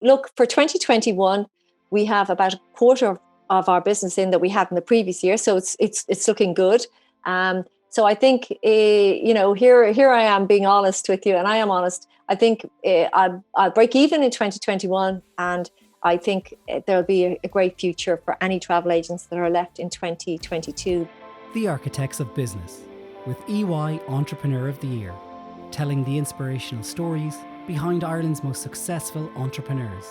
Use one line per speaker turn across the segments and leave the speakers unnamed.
look, for 2021, we have about a quarter of our business in that we had in the previous year, so it's looking good. So I think here I am being honest with you, and I am honest. I think I'll break even in 2021, and I think there'll be a great future for any travel agents that are left in 2022.
The Architects of Business, with EY Entrepreneur of the Year, telling the inspirational stories behind Ireland's most successful entrepreneurs.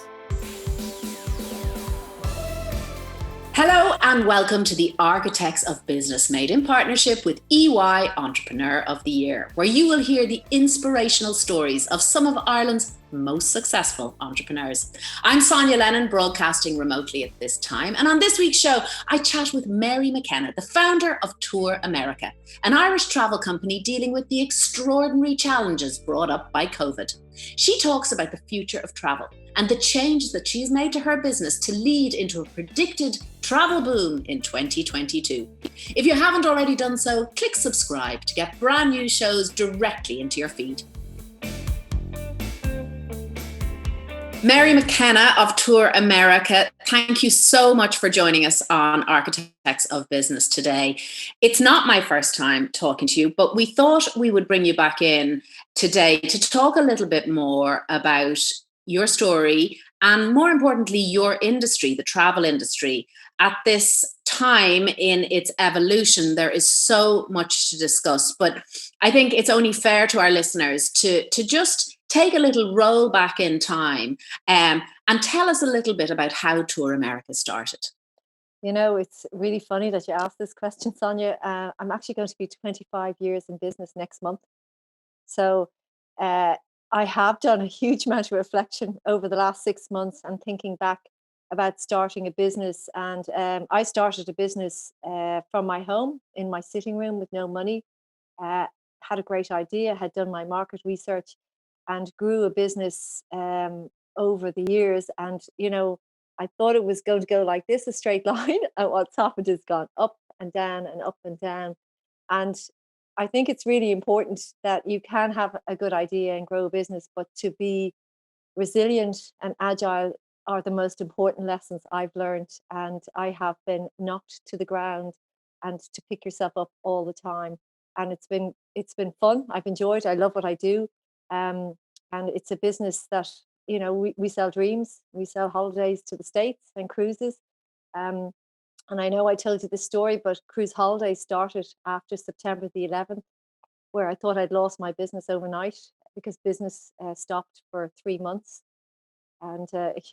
Hello and welcome to the Architects of Business, made in partnership with EY Entrepreneur of the Year, where you will hear the inspirational stories of some of Ireland's most successful entrepreneurs. I'm Sonia Lennon, broadcasting remotely at this time, and on this week's show I chat with Mary McKenna, the founder of Tour America, an Irish travel company dealing with the extraordinary challenges brought up by COVID. She talks about the future of travel and the changes that she's made to her business to lead into a predicted travel boom in 2022. If you haven't already done so, click subscribe to get brand new shows directly into your feed. Mary McKenna of Tour America, thank you so much for joining us on Architects of Business today. It's not my first time talking to you, but we thought we would bring you back in today to talk a little bit more about your story and, more importantly, your industry, the travel industry. At this time in its evolution, there is so much to discuss, but I think it's only fair to our listeners to just take a little roll back in time and tell us a little bit about how Tour America started.
You know, it's really funny that you asked this question, Sonia. I'm actually going to be 25 years in business next month. So I have done a huge amount of reflection over the last 6 months and thinking back about starting a business. And I started a business from my home in my sitting room with no money, had a great idea, had done my market research and grew a business over the years. And, you know, I thought it was going to go like this, a straight line. And what's happened is gone up and down and up and down. And I think it's really important that you can have a good idea and grow a business, but to be resilient and agile are the most important lessons I've learned. And I have been knocked to the ground and to pick yourself up all the time. And it's been fun. I've enjoyed it. I love what I do. And it's a business that, you know, we sell dreams. We sell holidays to the States and cruises. And I know I told you this story, but Cruise Holidays started after September the 11th, where I thought I'd lost my business overnight because business stopped for 3 months. And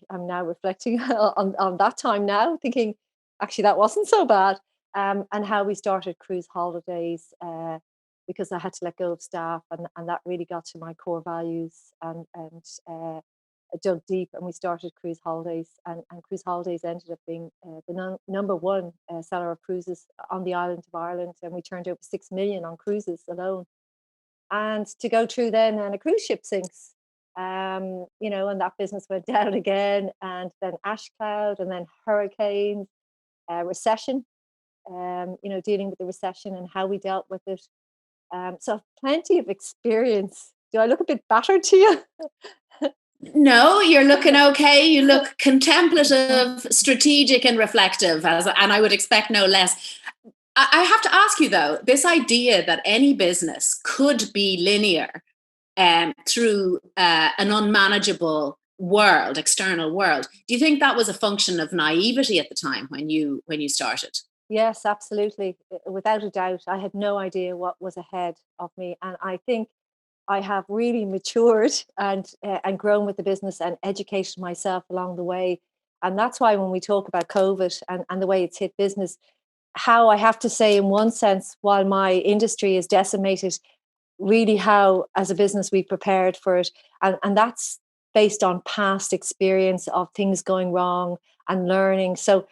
I'm now reflecting on that time now, thinking, actually, that wasn't so bad. And how we started Cruise Holidays because I had to let go of staff, and that really got to my core values and dug deep, and we started Cruise Holidays, and Cruise Holidays ended up being the number one seller of cruises on the island of Ireland, and we turned over 6 million on cruises alone. And to go through then, and a cruise ship sinks, you know, and that business went down again, and then ash cloud, and then hurricanes, recession, you know, dealing with the recession and how we dealt with it. So plenty of experience. Do I look a bit battered to you?
No, you're looking okay. You look contemplative, strategic and reflective, and I would expect no less. I have to ask you, though, this idea that any business could be linear through an unmanageable world, external world. Do you think that was a function of naivety at the time when you started?
Yes, absolutely. Without a doubt, I had no idea what was ahead of me. And I think I have really matured and grown with the business and educated myself along the way. And that's why when we talk about COVID and the way it's hit business, how I have to say, in one sense, while my industry is decimated, really how, as a business, we prepared for it. And that's based on past experience of things going wrong and learning. So,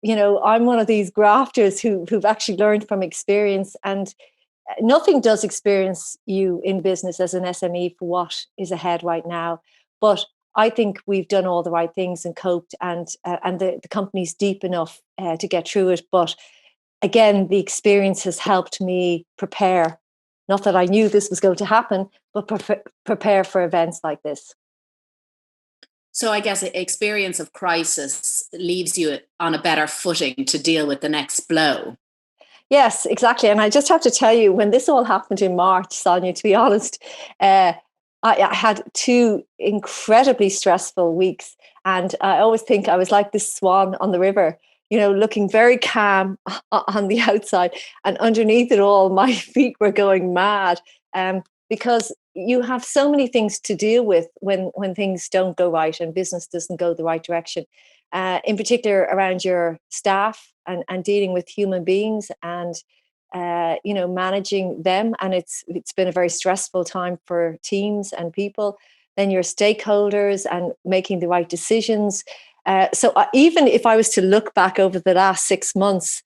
you know, I'm one of these grafters who've actually learned from experience, and nothing does experience you in business as an SME for what is ahead right now. But I think we've done all the right things and coped, and the company's deep enough to get through it. But again, the experience has helped me prepare. Not that I knew this was going to happen, but prepare for events like this.
So I guess experience of crisis leaves you on a better footing to deal with the next blow.
Yes, exactly. And I just have to tell you, when this all happened in March, Sonia, to be honest, uh, I had 2 incredibly stressful weeks. And I always think I was like this swan on the river, looking very calm on the outside. And underneath it all, my feet were going mad, because you have so many things to deal with when things don't go right and business doesn't go the right direction. In particular around your staff and dealing with human beings and managing them, and it's been a very stressful time for teams and people. Then your stakeholders and making the right decisions. Even if I was to look back over the last 6 months,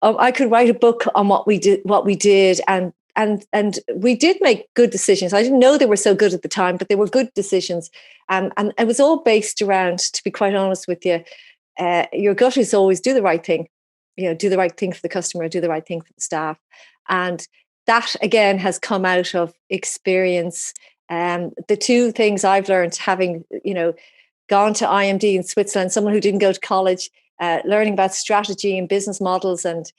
I could write a book on what we did, and we did make good decisions. I didn't know they were so good at the time, but they were good decisions. And it was all based around, to be quite honest with you, your gut is always do the right thing. Do the right thing for the customer, do the right thing for the staff. And that again has come out of experience. The two things I've learned, having, gone to IMD in Switzerland, someone who didn't go to college, learning about strategy and business models and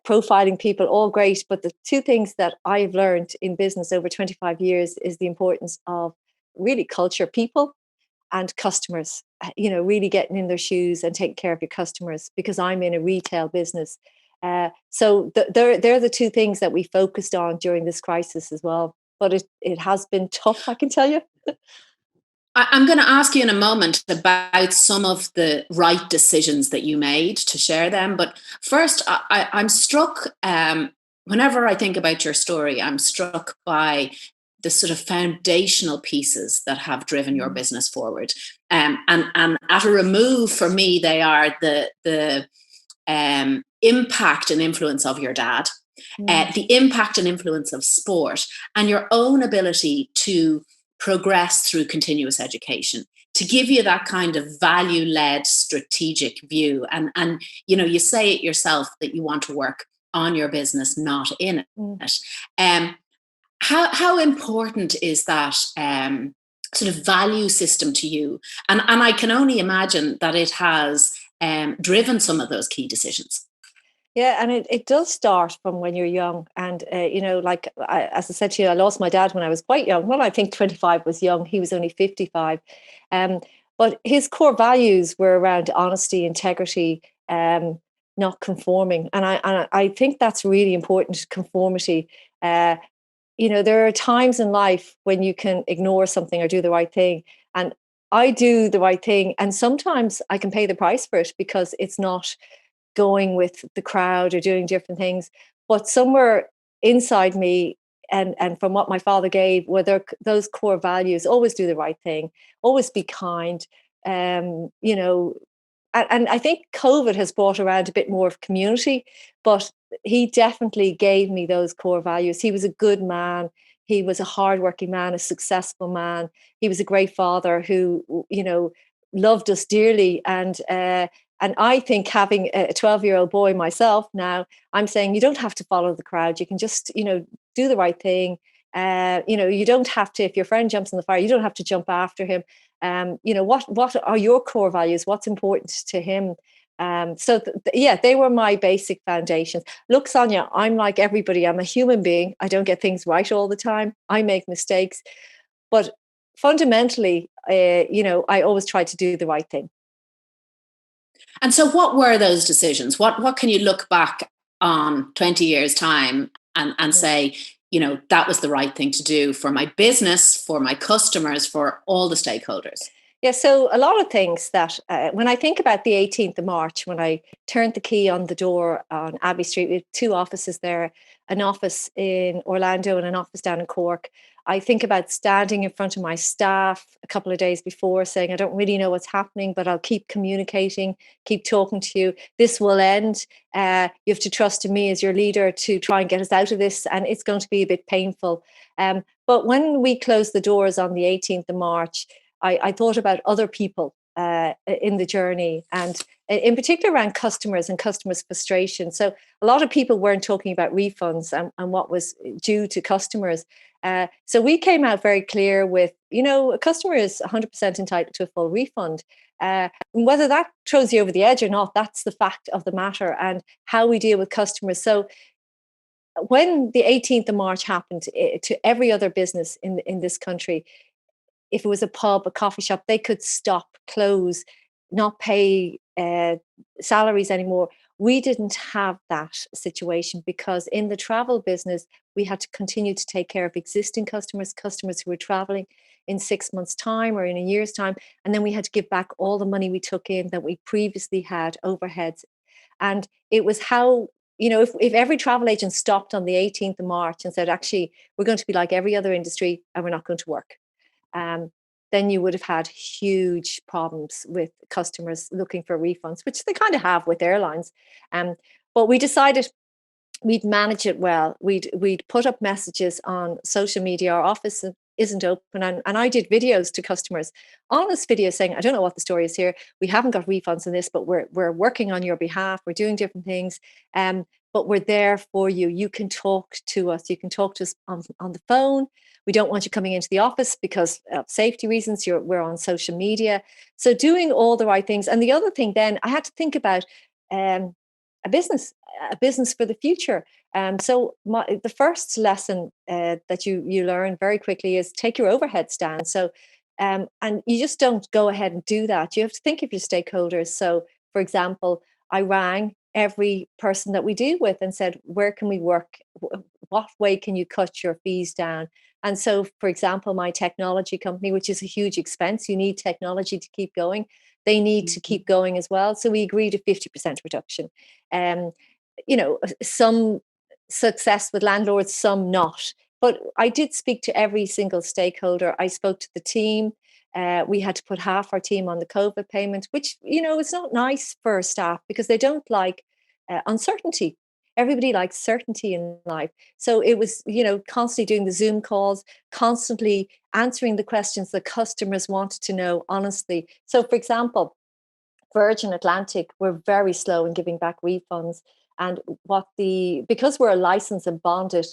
profiling people, all great. But the two things that I've learned in business over 25 years is the importance of really culture, people and customers, really getting in their shoes and taking care of your customers, because I'm in a retail business. They're the two things that we focused on during this crisis as well. But it has been tough, I can tell you.
I'm going to ask you in a moment about some of the right decisions that you made, to share them. But first, I'm struck, whenever I think about your story, I'm struck by the sort of foundational pieces that have driven your business forward. And at a remove, for me, they are the impact and influence of your dad, the impact and influence of sport, and your own ability to progress through continuous education, to give you that kind of value-led strategic view. And you say it yourself that you want to work on your business, not in it. How important is that sort of value system to you? And I can only imagine that it has driven some of those key decisions.
Yeah, and it does start from when you're young. And, as I said to you, I lost my dad when I was quite young. Well, I think 25 was young. He was only 55. But his core values were around honesty, integrity, not conforming. And I think that's really important, conformity. There are times in life when you can ignore something or do the right thing. And I do the right thing. And sometimes I can pay the price for it because it's not going with the crowd or doing different things. But somewhere inside me, and from what my father gave, were those core values: always do the right thing, always be kind. um, you know and I think COVID has brought around a bit more of community, but he definitely gave me those core values. He was a good man. He was a hardworking man, a successful man. He was a great father who, loved us dearly. And I think, having a 12-year-old boy myself now, I'm saying you don't have to follow the crowd. You can just, do the right thing. You don't have to, if your friend jumps in the fire, you don't have to jump after him. What are your core values? What's important to him? They were my basic foundations. Look, Sonia, I'm like everybody. I'm a human being. I don't get things right all the time. I make mistakes, but fundamentally, I always try to do the right thing.
And so what were those decisions? What can you look back on 20 years time and say, that was the right thing to do for my business, for my customers, for all the stakeholders?
Yeah, so a lot of things that, when I think about the 18th of March, when I turned the key on the door on Abbey Street, we had 2 offices there, an office in Orlando and an office down in Cork. I think about standing in front of my staff a couple of days before saying, I don't really know what's happening, but I'll keep communicating, keep talking to you. This will end. You have to trust in me as your leader to try and get us out of this. And it's going to be a bit painful. But when we closed the doors on the 18th of March, I thought about other people in the journey, and in particular around customers and customers' frustration. So a lot of people weren't talking about refunds and what was due to customers. So we came out very clear with, a customer is 100% entitled to a full refund. Whether that throws you over the edge or not, that's the fact of the matter, and how we deal with customers. So when the 18th of March happened, to every other business in this country, if it was a pub, a coffee shop, they could stop, close, not pay salaries anymore. We didn't have that situation, because in the travel business, we had to continue to take care of existing customers who were traveling in 6 months' time or in a year's time. And then we had to give back all the money we took in that we previously had overheads. And it was how, if every travel agent stopped on the 18th of March and said, actually, we're going to be like every other industry and we're not going to work. Then you would have had huge problems with customers looking for refunds, which they kind of have with airlines. But we decided we'd manage it well. We'd put up messages on social media. Our office isn't open, and I did videos to customers, honest videos saying, I don't know what the story is here. We haven't got refunds in this, but we're working on your behalf. We're doing different things. But we're there for you. You can talk to us. You can talk to us on the phone. We don't want you coming into the office because of safety reasons. We're on social media. So doing all the right things. And the other thing then, I had to think about a business for the future. So the first lesson that you learn very quickly is take your overheads down. So, and you just don't go ahead and do that. You have to think of your stakeholders. So, for example, I rang every person that we deal with and said, where can we work? What way can you cut your fees down? And so, for example, my technology company, which is a huge expense, you need technology to keep going. They need to keep going as well. So we agreed a 50% reduction. Some success with landlords, some not. But I did speak to every single stakeholder. I spoke to the team. We had to put half our team on the COVID payment, which, it's not nice for staff because they don't like uncertainty. Everybody likes certainty in life. So it was, constantly doing the Zoom calls, constantly answering the questions that customers wanted to know honestly. So, for example, Virgin Atlantic were very slow in giving back refunds. And because we're a licensed and bonded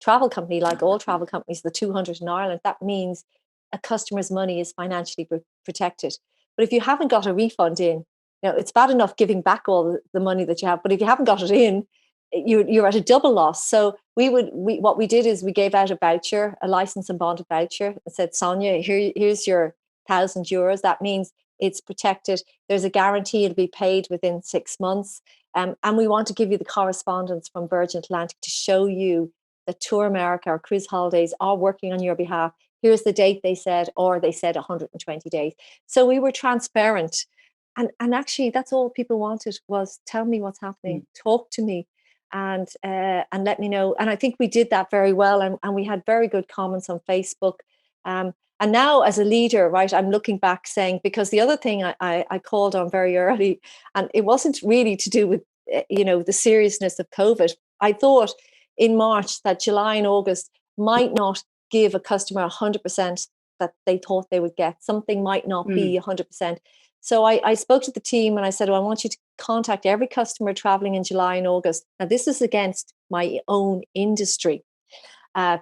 travel company, like all travel companies, the 200 in Ireland, that means a customer's money is financially protected. But if you haven't got a refund in, it's bad enough giving back all the money that you have, but if you haven't got it in, you're at a double loss. So what we did is we gave out a voucher, a license and bonded voucher, and said, Sonia, here's your €1,000. That means it's protected. There's a guarantee it'll be paid within 6 months. And we want to give you the correspondence from Virgin Atlantic to show you that Tour America or Cruise Holidays are working on your behalf. Here's the date they said, or they said 120 days. So we were transparent. And actually, that's all people wanted was tell me what's happening, talk to me, and let me know. And I think we did that very well. And we had very good comments on Facebook. And now as a leader, right, I'm looking back saying, because the other thing I called on very early, and it wasn't really to do with, the seriousness of COVID. I thought in March that July and August might not give a customer 100% that they thought they would get. Something might not be 100%. So I spoke to the team and I said, well, I want you to contact every customer traveling in July and August. Now, this is against my own industry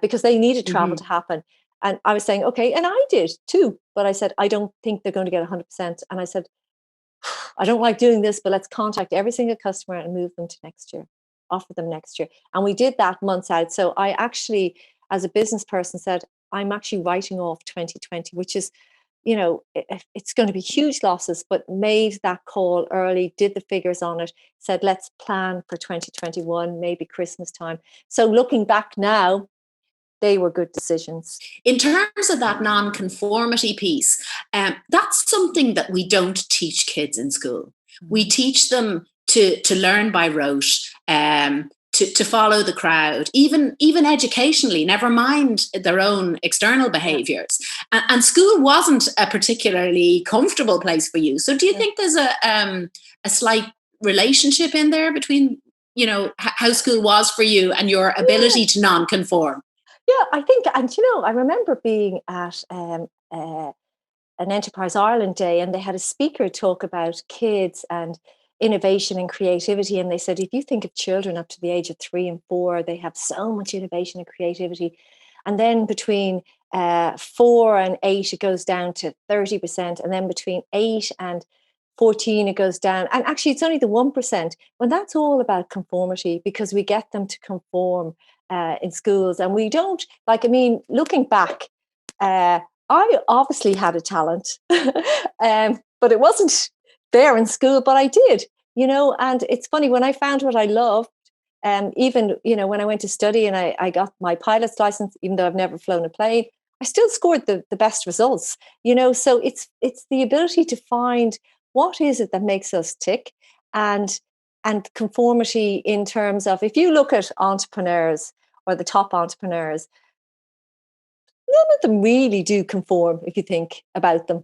because they needed travel to happen. And I was saying, okay, and I did too. But I said, I don't think they're going to get 100%. And I said, I don't like doing this, but let's contact every single customer and move them to next year, offer them next year. And we did that months out. So I actually, as a business person, said, I'm actually writing off 2020, which is, it's going to be huge losses, but made that call early, did the figures on it, said, let's plan for 2021, maybe Christmas time. So looking back now, they were good decisions.
In terms of that nonconformity piece, that's something that we don't teach kids in school. We teach them to learn by rote, to follow the crowd, even educationally, never mind their own external behaviours. And school wasn't a particularly comfortable place for you. So do you think there's a slight relationship in there between, how school was for you and your ability to non-conform?
Yeah, I think, and I remember being at an Enterprise Ireland Day, and they had a speaker talk about kids and innovation and creativity. And they said, if you think of children up to the age of 3 and 4, they have so much innovation and creativity. And then between 4 and 8, it goes down to 30%. And then between 8 and 14, it goes down. And actually, it's only the 1%. When that's all about conformity, because we get them to conform in schools. And we don't, looking back, I obviously had a talent, but it wasn't there in school, but I did, and it's funny when I found what I loved, even, when I went to study and I got my pilot's license, even though I've never flown a plane, I still scored the best results, so it's the ability to find what is it that makes us tick, and conformity in terms of, if you look at entrepreneurs or the top entrepreneurs, none of them really do conform if you think about them.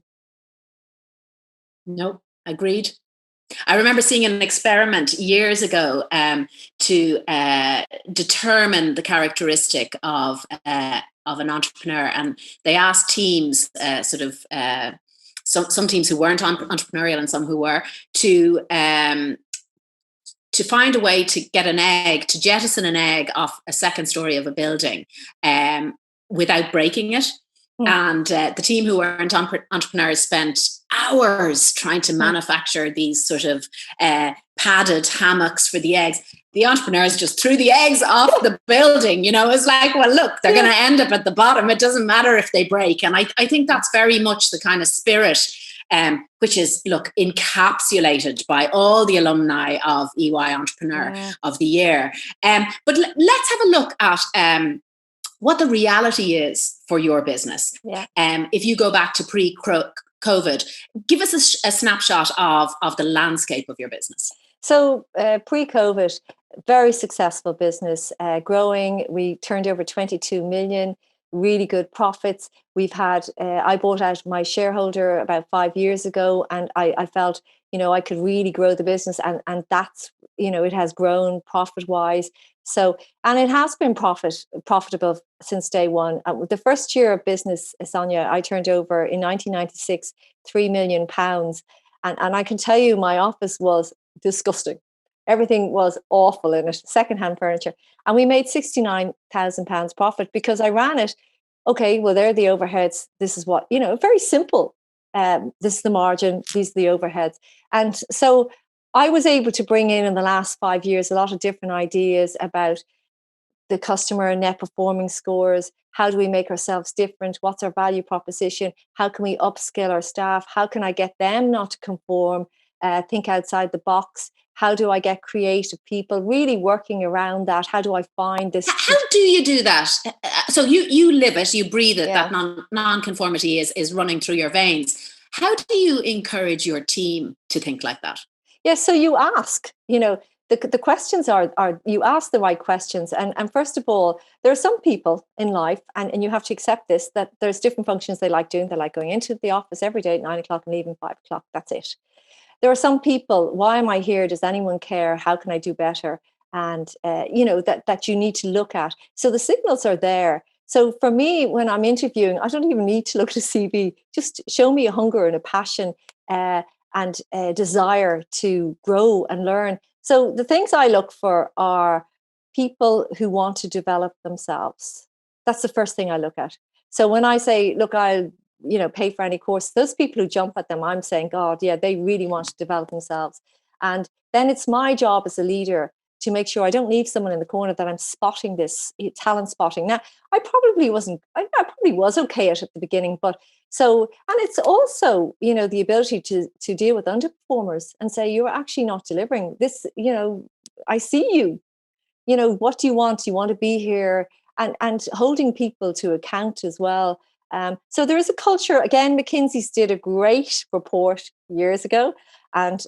No, agreed. I remember seeing an experiment years ago to determine the characteristic of an entrepreneur, and they asked teams, some teams who weren't entrepreneurial and some who were, to find a way to get an egg, to jettison an egg off a second story of a building without breaking it. And the team who weren't entrepreneurs spent hours trying to manufacture these sort of padded hammocks for the eggs. The entrepreneurs just threw the eggs off the building. It's like, well, look, they're going to end up at the bottom. It doesn't matter if they break. And I think that's very much the kind of spirit which is, look, encapsulated by all the alumni of EY Entrepreneur of the Year. But let's have a look at what the reality is for your business.
Yeah.
If you go back to pre-COVID, give us a snapshot of the landscape of your business.
So pre-COVID, very successful business, growing. We turned over 22 million, really good profits. We've had, I bought out my shareholder about 5 years ago, and I felt, I could really grow the business, and that's, it has grown profit-wise. So, and it has been profitable since day one. The first year of business, Sonia, I turned over in 1996, £3 million. And I can tell you, my office was disgusting. Everything was awful in it, secondhand furniture. And we made £69,000 profit because I ran it. Okay, well, there are the overheads. This is what, very simple. This is the margin. These are the overheads. And so I was able to bring in the last 5 years a lot of different ideas about the customer net performing scores. How do we make ourselves different? What's our value proposition? How can we upskill our staff? How can I get them not to conform? Think outside the box. How do I get creative people really working around that? How do I find this?
How do you do that? So you live it, you breathe it, that non-conformity is running through your veins. How do you encourage your team to think like that?
Yes, so you ask, the questions are you ask the right questions. And first of all, there are some people in life, and you have to accept this, that there's different functions they like doing. They like going into the office every day at 9 o'clock and leaving 5 o'clock. That's it. There are some people, why am I here? Does anyone care? How can I do better? And, that you need to look at. So the signals are there. So for me, when I'm interviewing, I don't even need to look at a CV. Just show me a hunger and a passion and a desire to grow and learn. So the things I look for are people who want to develop themselves. That's the first thing I look at. So when I say, look, I'll pay for any course, those people who jump at them, I'm saying, God, yeah, they really want to develop themselves. And then it's my job as a leader to make sure I don't leave someone in the corner, that I'm spotting this, talent spotting. Now, I probably was okay at the beginning, but so, and it's also, the ability to deal with underperformers and say, you're actually not delivering this, I see you, what do you want? You want to be here, and holding people to account as well. So there is a culture. Again, McKinsey's did a great report years ago, and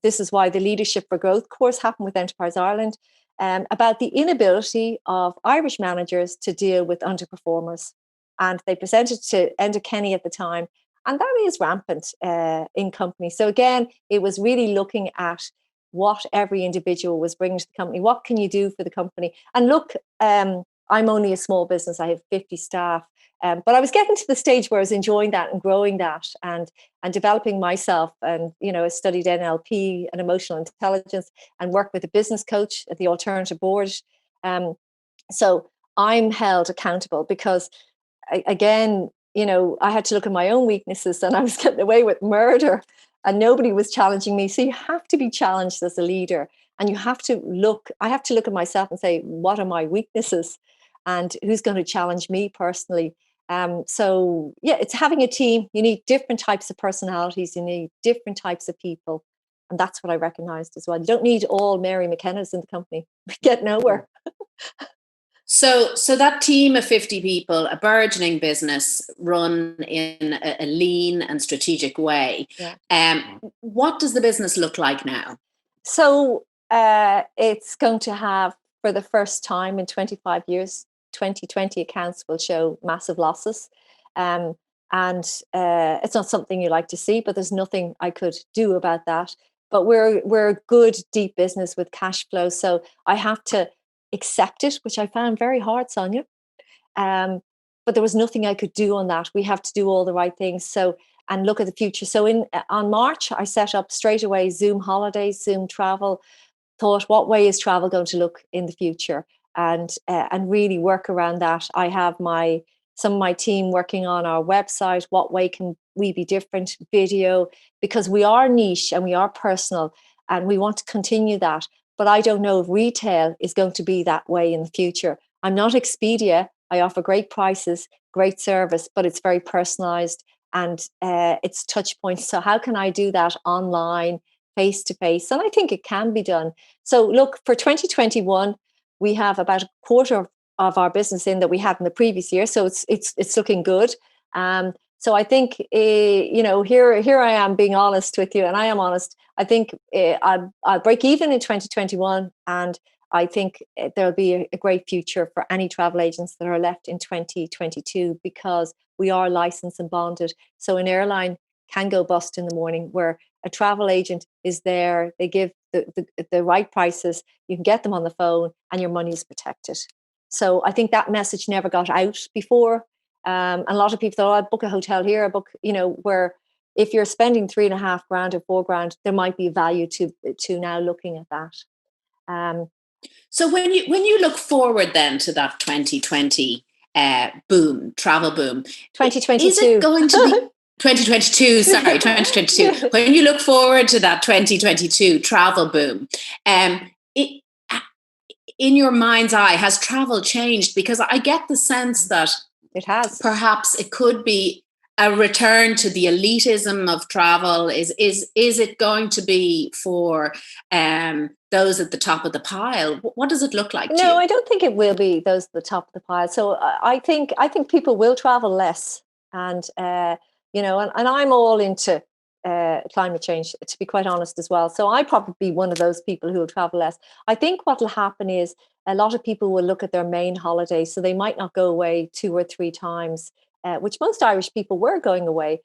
this is why the Leadership for Growth course happened with Enterprise Ireland, about the inability of Irish managers to deal with underperformers. And they presented to Enda Kenny at the time, and that is rampant in companies. So again, it was really looking at what every individual was bringing to the company. What can you do for the company? And look, I'm only a small business. I have 50 staff. But I was getting to the stage where I was enjoying that and growing that and developing myself. And, I studied NLP and emotional intelligence and worked with a business coach at the Alternative Board. So I'm held accountable because, again, I had to look at my own weaknesses, and I was getting away with murder and nobody was challenging me. So you have to be challenged as a leader, and I have to look at myself and say, what are my weaknesses and who's going to challenge me personally? So yeah, it's having a team. You need different types of personalities. You need different types of people. And that's what I recognized as well. You don't need all Mary McKennas in the company. We get nowhere.
So that team of 50 people, a burgeoning business run in a lean and strategic way.
Yeah.
What does the business look like now?
So it's going to have, for the first time in 25 years, 2020 accounts will show massive losses. And it's not something you like to see, but there's nothing I could do about that. But we're a good, deep business with cash flow. So I have to accept it, which I found very hard, Sonia. But there was nothing I could do on that. We have to do all the right things. So, and look at the future. So on March, I set up straight away Zoom holidays, Zoom travel, thought, what way is travel going to look in the future? And really work around that. I have some of my team working on our website. What way can we be different? Video, because we are niche and we are personal and we want to continue that. But I don't know if retail is going to be that way in the future. I'm not Expedia. I offer great prices, great service, but it's very personalized and it's touch points. So how can I do that online, face to face? And I think it can be done. So look, for 2021, we have about a quarter of our business in that we had in the previous year. So it's looking good. So I think, here I am being honest with you, and I am honest. I think I'll break even in 2021, and I think there'll be a great future for any travel agents that are left in 2022 because we are licensed and bonded. So an airline can go bust in the morning, where a travel agent is there. They give the right prices. You can get them on the phone, and your money is protected. So I think that message never got out before. And a lot of people thought, I'd book a hotel here, I book, where if you're spending $3,500 or $4,000, there might be value to now looking at that.
So when you look forward then to that 2020 travel boom,
2022,
is it going to be 2022? Sorry, 2022. When you look forward to that 2022 travel boom, in your mind's eye, has travel changed? Because I get the sense that
it has.
Perhaps it could be a return to the elitism of travel. Is it going to be for those at the top of the pile? What does it look like to you?
No, I don't think it will be those at the top of the pile. So I think people will travel less, and and I'm all into climate change, to be quite honest as well. So I probably be one of those people who will travel less. I think what will happen is a lot of people will look at their main holiday, so they might not go away 2 or 3 times, which most Irish people were going away.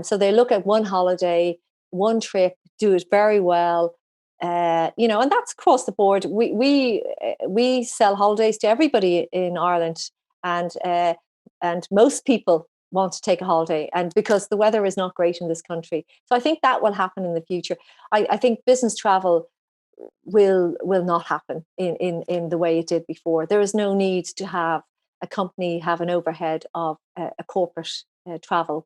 So they look at one holiday, one trip, do it very well, and that's across the board. We sell holidays to everybody in Ireland, and most people want to take a holiday, and because the weather is not great in this country. So I think that will happen in the future. I think business travel will not happen in the way it did before. There is no need to have a company have an overhead of a corporate travel.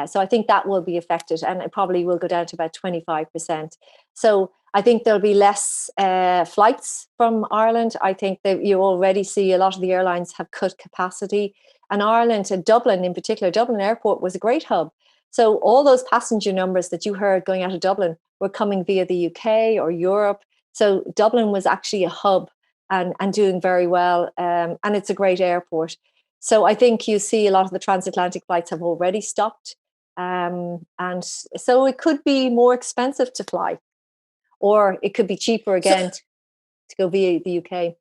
So I think that will be affected, and it probably will go down to about 25%. So I think there'll be less flights from Ireland. I think that you already see a lot of the airlines have cut capacity. And Ireland, and Dublin in particular, Dublin Airport was a great hub. So all those passenger numbers that you heard going out of Dublin were coming via the UK or Europe. So Dublin was actually a hub and doing very well. And it's a great airport. So I think you see a lot of the transatlantic flights have already stopped. And so it could be more expensive to fly, or it could be cheaper again to go via the UK.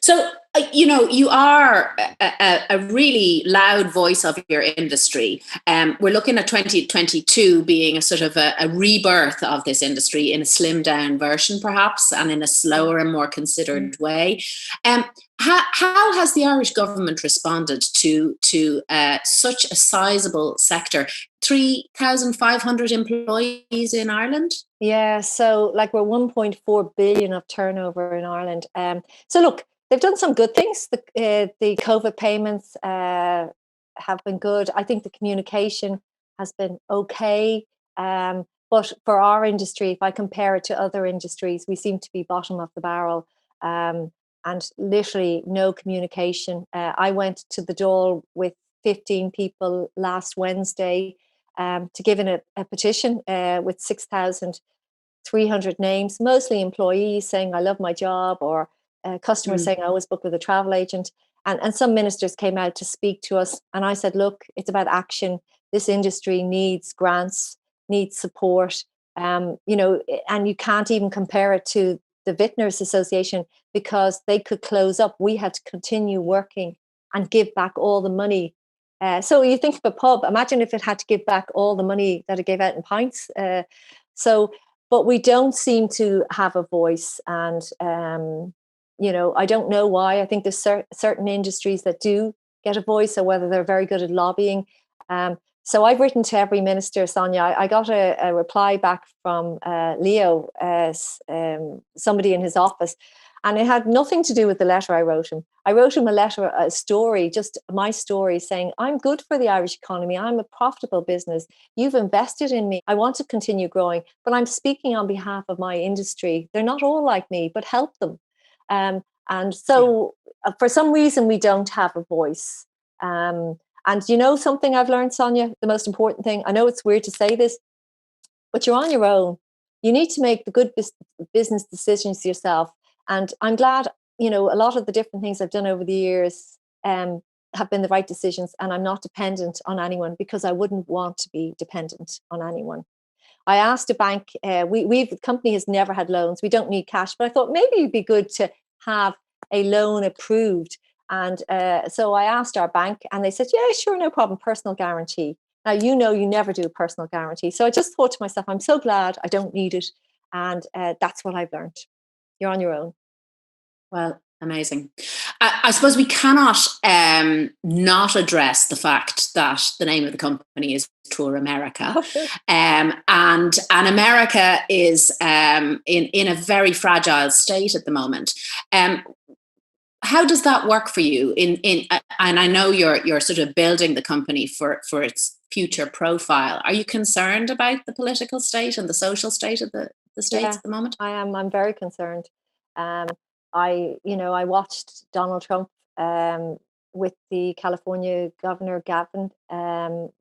So, you are a really loud voice of your industry. We're looking at 2022 being a sort of a rebirth of this industry in a slimmed down version, perhaps, and in a slower and more considered way. How has the Irish government responded to such a sizable sector? 3,500 employees in Ireland?
Yeah, so like we're 1.4 billion of turnover in Ireland. So look, they've done some good things. The COVID payments have been good. I think the communication has been okay. But for our industry, if I compare it to other industries, we seem to be bottom of the barrel, and literally no communication. I went to the Dáil with 15 people last Wednesday to give in a petition with 6,300 names, mostly employees saying, I love my job, or customers saying, I always book with a travel agent. And some ministers came out to speak to us. And I said, look, it's about action. This industry needs grants, needs support. And you can't even compare it to the Vintners Association because they could close up. We had to continue working and give back all the money. So you think of a pub, imagine if it had to give back all the money that it gave out in pints. But we don't seem to have a voice. And, I don't know why. I think there's certain industries that do get a voice, or whether they're very good at lobbying. So I've written to every minister, Sonia. I got a reply back from Leo, somebody in his office, and it had nothing to do with the letter I wrote him. I wrote him a story, just my story, saying, I'm good for the Irish economy. I'm a profitable business. You've invested in me. I want to continue growing, but I'm speaking on behalf of my industry. They're not all like me, but help them. And so for some reason, we don't have a voice. And something I've learned, Sonia, the most important thing, I know it's weird to say this, but you're on your own. You need to make the good business decisions yourself. And I'm glad, a lot of the different things I've done over the years have been the right decisions, and I'm not dependent on anyone, because I wouldn't want to be dependent on anyone. I asked a bank, the company has never had loans. We don't need cash, but I thought maybe it'd be good to have a loan approved. And so I asked our bank, and they said, yeah, sure, no problem, personal guarantee. Now, you never do a personal guarantee. So I just thought to myself, I'm so glad I don't need it. And that's what I've learned. You're on your own.
Well, amazing. I suppose we cannot not address the fact that the name of the company is Tour America.
Oh, sure.
And America is in a very fragile state at the moment. How does that work for you? And I know you're sort of building the company for its future profile. Are you concerned about the political state and the social state of the States at the moment?
I am. I'm very concerned. I watched Donald Trump with the California Governor Gavin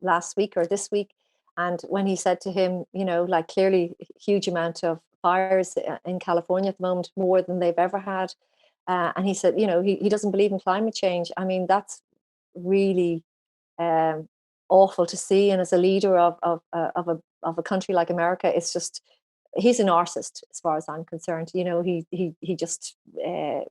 last week or this week, and when he said to him, clearly huge amount of fires in California at the moment, more than they've ever had, and he said, he doesn't believe in climate change. I mean, that's really awful to see, and as a leader of a country like America, it's just. He's a narcissist, as far as I'm concerned. He just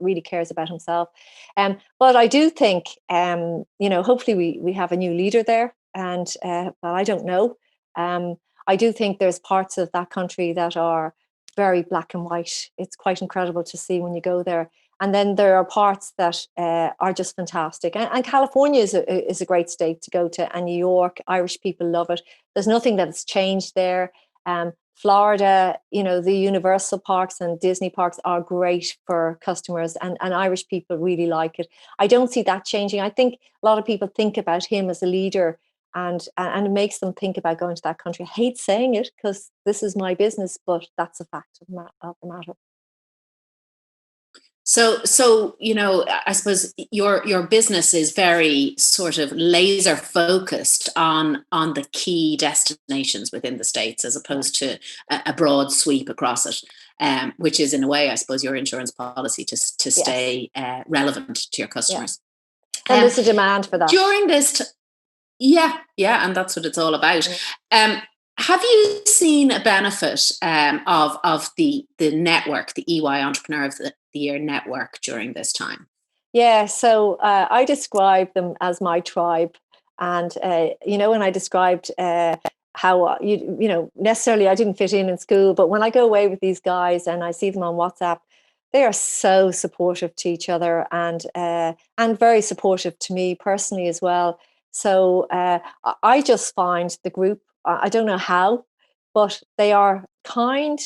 really cares about himself. But I do think, hopefully we have a new leader there. And but I don't know. I do think there's parts of that country that are very black and white. It's quite incredible to see when you go there. And then there are parts that are just fantastic. And California is a great state to go to. And New York, Irish people love it. There's nothing that's changed there. Florida, the Universal parks and Disney parks are great for customers, and Irish people really like it. I don't see that changing. I think a lot of people think about him as a leader, and it makes them think about going to that country. I hate saying it because this is my business, but that's a fact of the matter.
So I suppose your business is very sort of laser focused on the key destinations within the States, as opposed to a broad sweep across it, which is in a way, I suppose, your insurance policy to stay relevant to your customers.
And there's a demand for that
during this. Yeah, and that's what it's all about. Have you seen a benefit of the network, the EY Entrepreneur of the Year network during this time?
Yeah, so I describe them as my tribe, and when I described how necessarily I didn't fit in school, but when I go away with these guys and I see them on WhatsApp, They are so supportive to each other, and very supportive to me personally as well. So I just find the group, I don't know how, but they are kind,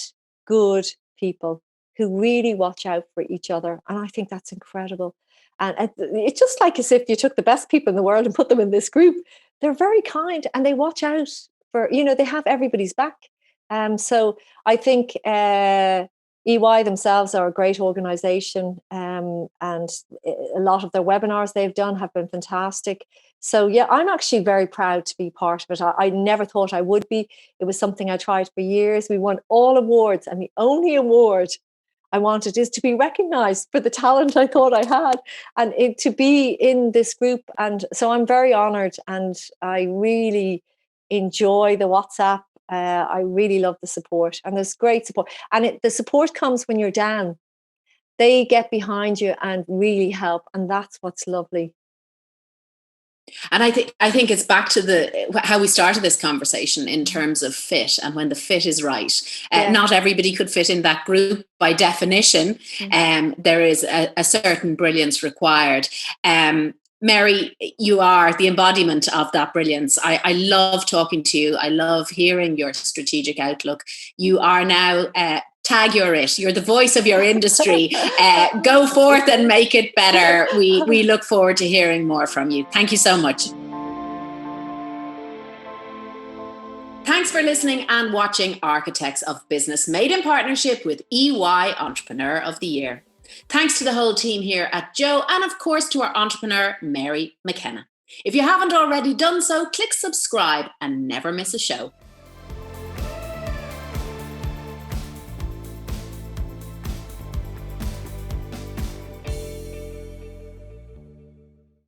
good people who really watch out for each other. And I think that's incredible. And it's just like as if you took the best people in the world and put them in this group. They're very kind and they watch out for, they have everybody's back. So I think EY themselves are a great organization, and a lot of their webinars they've done have been fantastic. So yeah, I'm actually very proud to be part of it. I never thought I would be. It was something I tried for years. We won all awards, and the only award I wanted is to be recognized for the talent I thought I had, and to be in this group. And so I'm very honored, and I really enjoy the WhatsApp. I really love the support, and there's great support. And the support comes when you're down. They get behind you and really help, and that's what's lovely.
And I think it's back to how we started this conversation in terms of fit, and when the fit is right. Not everybody could fit in that group by definition. There is a certain brilliance required. Mary, you are the embodiment of that brilliance. I love talking to you. I love hearing your strategic outlook. You are now tag you're it. You're the voice of your industry. Go forth and make it better. We look forward to hearing more from you. Thank you so much. Thanks for listening and watching Architects of Business, made in partnership with EY Entrepreneur of the Year. Thanks to the whole team here at Joe, and of course to our entrepreneur, Mary McKenna. If you haven't already done so, click subscribe and never miss a show.